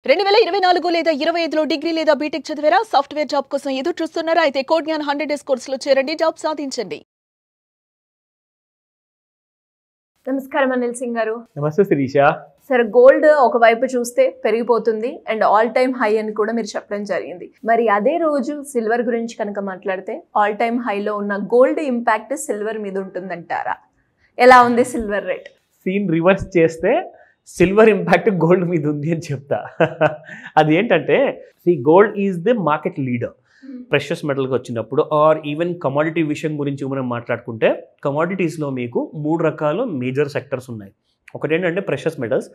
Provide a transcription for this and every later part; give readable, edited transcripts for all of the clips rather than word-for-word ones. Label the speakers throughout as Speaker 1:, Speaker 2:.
Speaker 1: 2024 లేదా 25లో డిగ్రీ లేదా బీటెక్ చదివారా? సాఫ్ట్వేర్ జాబ్ కోసం ఎదురు చూస్తున్నారా? అయితే కోడ్ జ్ఞాన్ 100 డేస్ కోర్సులో చేరండి, జాబ్ సాధించండి.
Speaker 2: నమస్కారం అనిల్ సింగ్ గారు.
Speaker 3: నమస్తే శిరీష.
Speaker 2: సరే, గోల్డ్ ఒకవైపు చూస్తే పెరిగిపోతుంది అండ్ ఆల్ టైమ్ హై అని కూడా మీరు చెప్పడం జరిగింది. మరి అదే రోజు సిల్వర్ గురించి కనుక మాట్లాడితే ఆల్ టైమ్ హైలో ఉన్న గోల్డ్ ఇంపాక్ట్ సిల్వర్ మీద ఉంటుందంటారా? ఎలా ఉంది సిల్వర్ రేట్?
Speaker 3: సీన్ రివర్స్ చేస్తే సిల్వర్ ఇంపాక్ట్ గోల్డ్ మీద ఉంది అని చెప్తా. అది ఏంటంటే, gold is the market leader precious మెటల్కి వచ్చినప్పుడు, ఆర్ ఈవెన్ కమాడిటీ విషయం గురించి మనం మాట్లాడుకుంటే కమాడిటీస్లో మీకు 3 రకాల మేజర్ సెక్టర్స్ ఉన్నాయి. ఒకటి ఏంటంటే ప్రెషస్ మెటల్స్,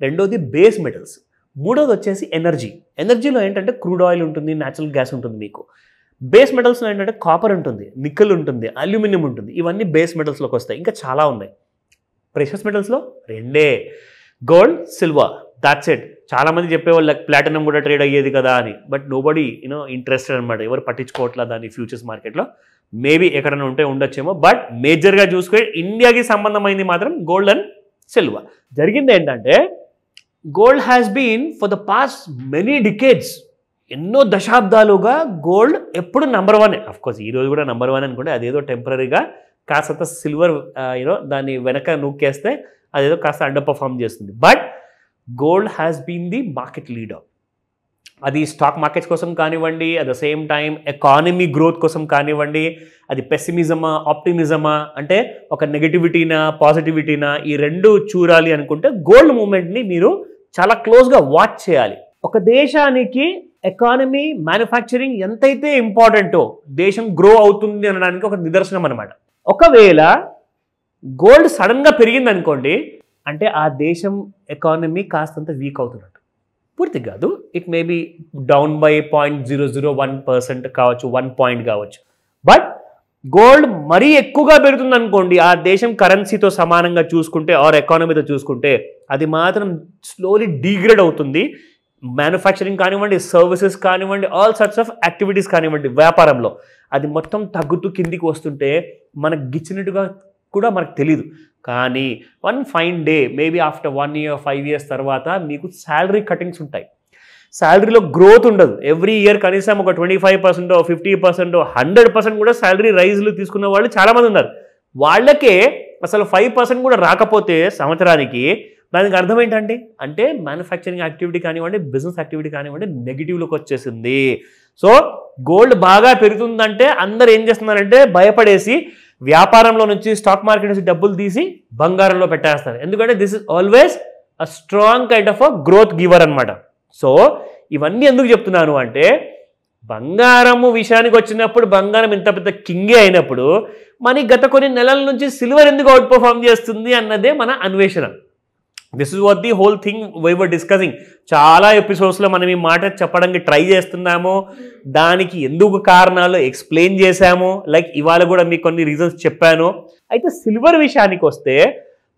Speaker 3: రెండోది బేస్ మెటల్స్, మూడోది వచ్చేసి ఎనర్జీ. ఎనర్జీలో ఏంటంటే క్రూడ్ ఆయిల్ ఉంటుంది, న్యాచురల్ గ్యాస్ ఉంటుంది. మీకు బేస్ మెటల్స్లో ఏంటంటే కాపర్ ఉంటుంది, నికెల్ ఉంటుంది, అల్యూమినియం ఉంటుంది. ఇవన్నీ బేస్ మెటల్స్లోకి వస్తాయి. ఇంకా చాలా ఉన్నాయి. ప్రెషస్ మెటల్స్లో రెండే, గోల్డ్, సిల్వర్, దాట్స్ ఇట్. చాలామంది చెప్పేవాళ్ళు ప్లాటినం కూడా ట్రేడ్ అయ్యేది కదా అని, బట్ నోబడీ ఇంట్రెస్టెడ్ అనమాట. ఎవరు పట్టించుకోవట్లేదు దాన్ని ఫ్యూచర్స్ మార్కెట్లో. మేబీ ఎక్కడైనా ఉంటే ఉండొచ్చేమో, బట్ మేజర్గా చూసుకొని ఇండియాకి సంబంధమైంది మాత్రం గోల్డ్ అండ్ సిల్వర్. జరిగింది ఏంటంటే, gold has been for the past many decades, ఎన్నో దశాబ్దాలుగా గోల్డ్ ఎప్పుడు నంబర్ 1. అఫ్కోర్స్ ఈరోజు కూడా నంబర్ 1 అనుకుంటే అదేదో టెంపరీగా కాస్త సిల్వర్ దాన్ని వెనక నూక్కేస్తే అదేదో కాస్త అండర్ పర్ఫార్మ్ చేస్తుంది. But gold has been the market leader. అది స్టాక్ మార్కెట్స్ కోసం కానివ్వండి, at the same time economy growth కోసం కానివ్వండి, అది పెసిమిజమా, ఆప్టిమిజమా, అంటే ఒక నెగటివిటీనా పాజిటివిటీనా, ఈ రెండు చూడాలి అనుకుంటే గోల్డ్ మూమెంట్ని మీరు చాలా క్లోజ్గా వాచ్ చేయాలి. ఒక దేశానికి ఎకానమీ, మ్యానుఫ్యాక్చరింగ్ ఎంతైతే ఇంపార్టెంటో దేశం గ్రో అవుతుంది అనడానికి ఒక నిదర్శనం అనమాట. ఒకవేళ గోల్డ్ సడన్గా పెరిగింది అనుకోండి, అంటే ఆ దేశం ఎకానమీ కాస్తంత వీక్ అవుతున్నట్టు. పూర్తి కాదు, it may be down by 0.001% కావచ్చు, 1 పాయింట్ కావచ్చు. బట్ గోల్డ్ మరీ ఎక్కువగా పెరుగుతుంది అనుకోండి, ఆ దేశం కరెన్సీతో సమానంగా చూసుకుంటే ఆర్ ఎకానమీతో చూసుకుంటే, అది మాత్రం స్లోలీ డీగ్రేడ్ అవుతుంది. మ్యానుఫ్యాక్చరింగ్ కానివ్వండి, సర్వీసెస్ కానివ్వండి, ఆల్ సార్ట్స్ ఆఫ్ యాక్టివిటీస్ కానివ్వండి, వ్యాపారంలో అది మొత్తం తగ్గుతూ కిందికి వస్తుంటే మనకు గిచ్చినట్టుగా కూడా మనకు తెలీదు. కానీ one fine day, maybe after 1 year 5 years తర్వాత మీకు శాలరీ కటింగ్స్ ఉంటాయి. శాలరీలో గ్రోత్ ఉండదు. ఎవ్రీ ఇయర్ కనీసం ఒక 25%, 50%, 100% కూడా శాలరీ రైజ్లు తీసుకున్న వాళ్ళు చాలామంది ఉన్నారు. వాళ్ళకే అసలు 5% కూడా రాకపోతే సంవత్సరానికి, దానికి అర్థం ఏంటండి అంటే మ్యానుఫ్యాక్చరింగ్ యాక్టివిటీ కానివ్వండి, బిజినెస్ యాక్టివిటీ కానివ్వండి నెగిటివ్లోకి వచ్చేసింది. సో గోల్డ్ బాగా పెరుగుతుందంటే అందరు ఏం చేస్తున్నారంటే భయపడేసి వ్యాపారంలో నుంచి, స్టాక్ మార్కెట్ నుంచి డబ్బులు తీసి బంగారంలో పెట్టేస్తారు. ఎందుకంటే this is always a strong kind of a growth giver అనమాట. సో ఇవన్నీ ఎందుకు చెప్తున్నాను అంటే, బంగారము విషయానికి వచ్చినప్పుడు బంగారం ఇంత పెద్ద కింగే అయినప్పుడు మరి గత కొన్ని నెలల నుంచి సిల్వర్ ఎందుకు అవుట్ పర్ఫార్మ్ చేస్తుంది అన్నదే మన అన్వేషణ. This is what the whole thing why we're discussing. చాలా ఎపిసోడ్స్లో మనం ఈ మాట చెప్పడానికి ట్రై చేస్తున్నాము, దానికి ఎందుకు కారణాలు ఎక్స్ప్లెయిన్ చేశాము. లైక్ ఇవాళ కూడా మీకు కొన్ని రీజన్స్ చెప్పాను. అయితే సిల్వర్ విషయానికి వస్తే,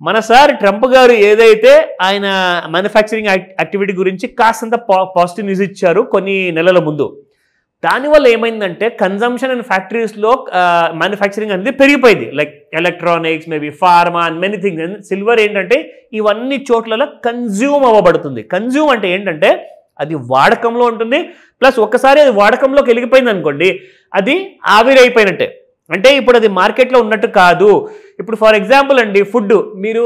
Speaker 3: మన సార్ ట్రంప్ గారు ఏదైతే ఆయన మ్యానుఫ్యాక్చరింగ్ యాక్టివిటీ గురించి కాస్తంత పాజిటివ్ న్యూస్ ఇచ్చారు కొన్ని నెలల ముందు, దానివల్ల ఏమైందంటే కన్జంప్షన్ అండ్ ఫ్యాక్టరీస్లో మ్యానుఫ్యాక్చరింగ్ అనేది పెరిగిపోయింది. Like electronics, maybe pharma and many things. Silver ఏంటంటే ఇవన్నీ చోట్లలో కన్జ్యూమ్ అవ్వబడుతుంది. కన్జ్యూమ్ అంటే ఏంటంటే అది వాడకంలో ఉంటుంది, ప్లస్ ఒక్కసారి అది వాడకంలోకి వెళ్ళిపోయింది అనుకోండి, అది ఆవిరైపోయినట్టే. అంటే ఇప్పుడు అది మార్కెట్లో ఉన్నట్టు కాదు. ఇప్పుడు ఫర్ ఎగ్జాంపుల్ అండి, ఫుడ్ మీరు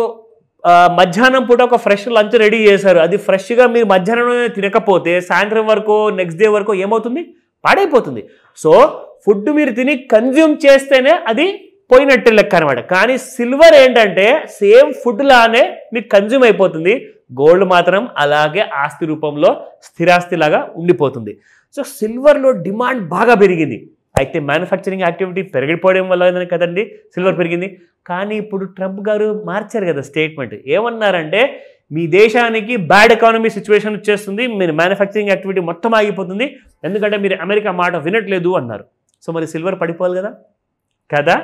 Speaker 3: మధ్యాహ్నం పూట ఒక ఫ్రెష్ లంచ్ రెడీ చేశారు, అది ఫ్రెష్గా మీరు మధ్యాహ్నం తినకపోతే సాయంత్రం వరకు, నెక్స్ట్ డే వరకు ఏమవుతుంది, పాడైపోతుంది. సో ఫుడ్ మీరు తిని కన్జ్యూమ్ చేస్తేనే అది పోయినట్టు లెక్క అనమాట. కానీ సిల్వర్ ఏంటంటే సేమ్ ఫుడ్ లానే మీకు కన్జ్యూమ్ అయిపోతుంది. గోల్డ్ మాత్రం అలాగే ఆస్తి రూపంలో స్థిరాస్తి లాగా ఉండిపోతుంది. సో సిల్వర్లో డిమాండ్ బాగా పెరిగింది. అయితే మ్యానుఫ్యాక్చరింగ్ యాక్టివిటీ పెరిగిపోవడం వల్ల కదండి సిల్వర్ పెరిగింది. కానీ ఇప్పుడు ట్రంప్ గారు మార్చారు కదా స్టేట్మెంట్. ఏమన్నారంటే, మీ దేశానికి బ్యాడ్ ఎకానమీ సిచ్యువేషన్ వచ్చేస్తుంది, మీరు మ్యానుఫ్యాక్చరింగ్ యాక్టివిటీ మొత్తం ఆగిపోతుంది, ఎందుకంటే మీరు అమెరికా మాట వినట్లేదు అన్నారు. సో మరి సిల్వర్ పడిపోవాలి కదా.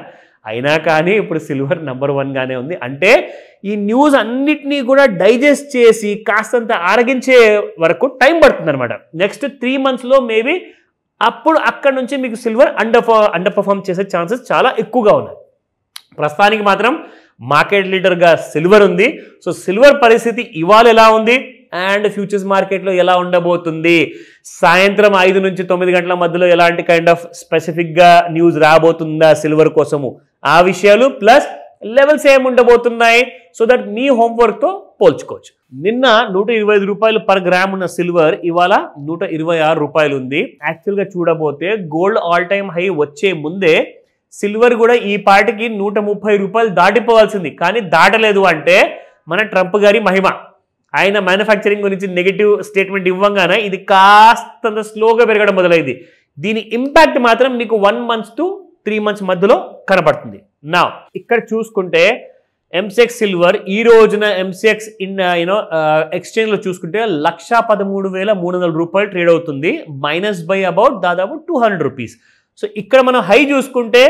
Speaker 3: అయినా కానీ ఇప్పుడు సిల్వర్ నెంబర్ 1గానే ఉంది. అంటే ఈ న్యూస్ అన్నిటినీ కూడా డైజెస్ట్ చేసి కాస్తంత ఆరగించే వరకు టైం పడుతుంది అనమాట. నెక్స్ట్ 3 monthsలో మేబీ అప్పుడు అక్కడ నుంచి మీకు సిల్వర్ అండర్ పర్ఫార్మ్ చేసే ఛాన్సెస్ చాలా ఎక్కువగా ఉన్నాయి. ప్రస్తుతానికి మాత్రం మార్కెట్ లీడర్గా సిల్వర్ ఉంది. సో సిల్వర్ పరిస్థితి ఇవాళ ఎలా ఉంది అండ్ ఫ్యూచర్స్ మార్కెట్లో ఎలా ఉండబోతుంది, సాయంత్రం 5 నుంచి 9 గంటల మధ్యలో ఎలాంటి కైండ్ ఆఫ్ స్పెసిఫిక్గా న్యూస్ రాబోతుందా సిల్వర్ కోసము, ఆ విషయాలు ప్లస్ లెవెల్స్ ఏముండబోతున్నాయి, సో దట్ మీ హోంవర్క్తో పోల్చుకోవచ్చు. నిన్న 125 రూపాయలు పర్ గ్రామ్ ఉన్న సిల్వర్ ఇవాళ 126 రూపాయలు ఉంది. యాక్చువల్గా చూడబోతే గోల్డ్ ఆల్ టైమ్ హై వచ్చే ముందే సిల్వర్ కూడా ఈ పాటికి 130 రూపాయలు దాటిపోవాల్సింది, కానీ దాటలేదు. అంటే మన ట్రంప్ గారి మహిమ. ఆయన మ్యానుఫ్యాక్చరింగ్ గురించి నెగిటివ్ స్టేట్మెంట్ ఇవ్వగానే ఇది కాస్తంత స్లోగా పెరగడం మొదలైంది. దీని ఇంపాక్ట్ మాత్రం మీకు 1 month to 3 months మధ్యలో కనపడుతుంది. నా ఇక్కడ చూసుకుంటే ఎంసెక్స్ సిల్వర్ ఈ రోజున ఎంసెక్స్ ఎక్స్చేంజ్లో చూసుకుంటే 1,13,300 రూపాయలు ట్రేడ్ అవుతుంది, మైనస్ బై అబౌట్ దాదాపు 200 రూపీస్. సో ఇక్కడ మనం హై చూసుకుంటే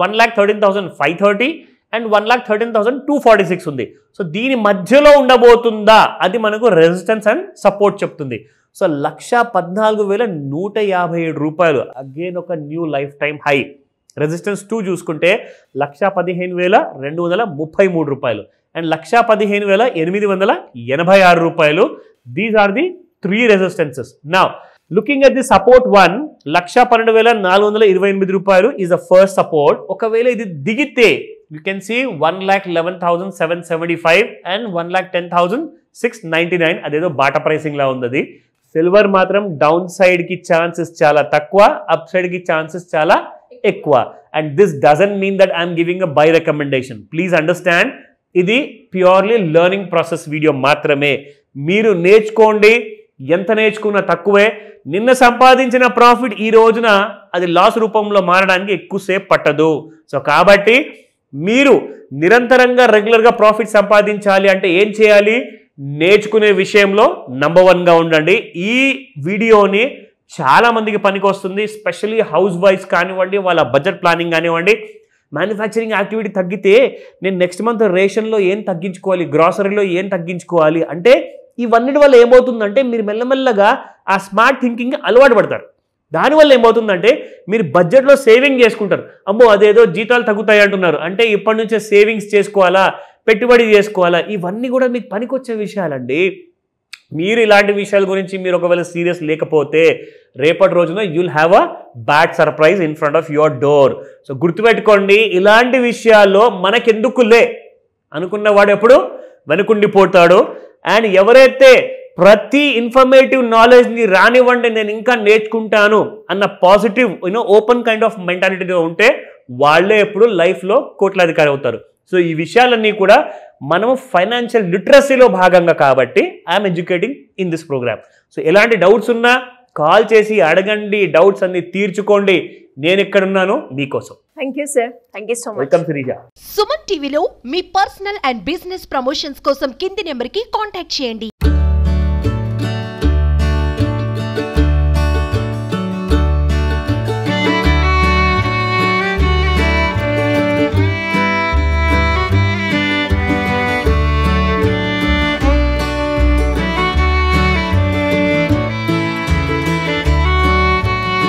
Speaker 3: 1,13,530 అండ్ 1,13,246 ఉంది. సో దీని మధ్యలో ఉండబోతుందా అది మనకు రెసిస్టెన్స్ అండ్ సపోర్ట్ చెప్తుంది. సో 1,14,157 రూపాయలు అగైన్ ఒక new lifetime high. Resistance 2 చూసుకుంటే 1,15,233 రూపాయలు అండ్ 1,15,886 రూపాయలు. These are the 3 resistances. నా లుకింగ్ ఎట్ ది సపోర్ట్ 1, 1,12,428 రూపాయలు ఈజ్ ద ఫస్ట్ సపోర్ట్. ఒకవేళ ఇది దిగితే యూ కెన్ సీ 1,11,775 అండ్ 1,10,699. అదేదో బాటా ప్రైసింగ్ లా ఉంది. సిల్వర్ మాత్రం డౌన్ సైడ్ కి ఛాన్సెస్ చాలా తక్కువ, అప్ సైడ్ కి ఛాన్సెస్ చాలా ఎక్కువ. And this doesn't mean that I'm giving a by recommendation. Please understand, ఇది ప్యూర్లీ లెర్నింగ్ ప్రాసెస్ వీడియో మాత్రమే. మీరు నేర్చుకోండి, ఎంత నేర్చుకున్నా తక్కువే. నిన్న సంపాదించిన ప్రాఫిట్ ఈ రోజున అది లాస్ రూపంలో మారడానికి ఎక్కువసేపు పట్టదు. సో కాబట్టి మీరు నిరంతరంగా రెగ్యులర్గా ప్రాఫిట్ సంపాదించాలి అంటే ఏం చేయాలి? నేర్చుకునే విషయంలో నంబర్ 1గా ఉండండి. ఈ వీడియోని చాలా మందికి పనికి వస్తుంది, స్పెషల్లీ హౌస్ వైఫ్స్ కానివ్వండి, వాళ్ళ బడ్జెట్ ప్లానింగ్ కానివ్వండి. మ్యానుఫ్యాక్చరింగ్ యాక్టివిటీ తగ్గితే నేను నెక్స్ట్ మంత్ రేషన్లో ఏం తగ్గించుకోవాలి, గ్రాసరీలో ఏం తగ్గించుకోవాలి అంటే ఇవన్నిటి వల్ల ఏమవుతుందంటే మీరు మెల్లమెల్లగా ఆ స్మార్ట్ థింకింగ్ అలవాటు పడతారు. దానివల్ల ఏమవుతుందంటే మీరు బడ్జెట్లో సేవింగ్ చేసుకుంటారు. అమ్మో అదేదో జీతాలు తగ్గుతాయి అంటున్నారు అంటే ఇప్పటి నుంచే సేవింగ్స్ చేసుకోవాలా, పెట్టుబడి చేసుకోవాలా, ఇవన్నీ కూడా మీకు పనికొచ్చే విషయాలండి. మీరు ఇలాంటి విషయాల గురించి మీరు ఒకవేళ సీరియస్ లేకపోతే రేపటి రోజున you'll have a bad surprise in front of your door. So గుర్తుపెట్టుకోండి, ఇలాంటి విషయాల్లో మనకెందుకులే అనుకున్నవాడు ఎప్పుడు వెనుకుండిపోతాడు. అండ్ ఎవరైతే ప్రతి ఇన్ఫర్మేటివ్ నాలెడ్జ్ని రానివ్వండి నేను ఇంకా నేర్చుకుంటాను అన్న పాజిటివ్ ఓపెన్ కైండ్ ఆఫ్ మెంటాలిటీతో ఉంటే వాళ్ళే ఎప్పుడు లైఫ్లో కోట్లాధికారి అవుతారు. సో ఈ విషయాలన్నీ కూడా మనము ఫైనాన్షియల్ లిటరసీలో భాగంగా కాబట్టి I'm educating in this program. So ఎలాంటి డౌట్స్ ఉన్నా కాల్ చేసి అడగండి, డౌట్స్ అన్ని తీర్చుకోండి. నేను ఎక్కడున్నాను మీకోసం.
Speaker 2: Thank you sir, thank you so much.
Speaker 3: Welcome Sirisha.
Speaker 4: Suman టీవీలో మీ పర్సనల్ అండ్ బిజినెస్ ప్రమోషన్స్ కోసం కింది నెంబర్కి కాంటాక్ట్ చేయండి.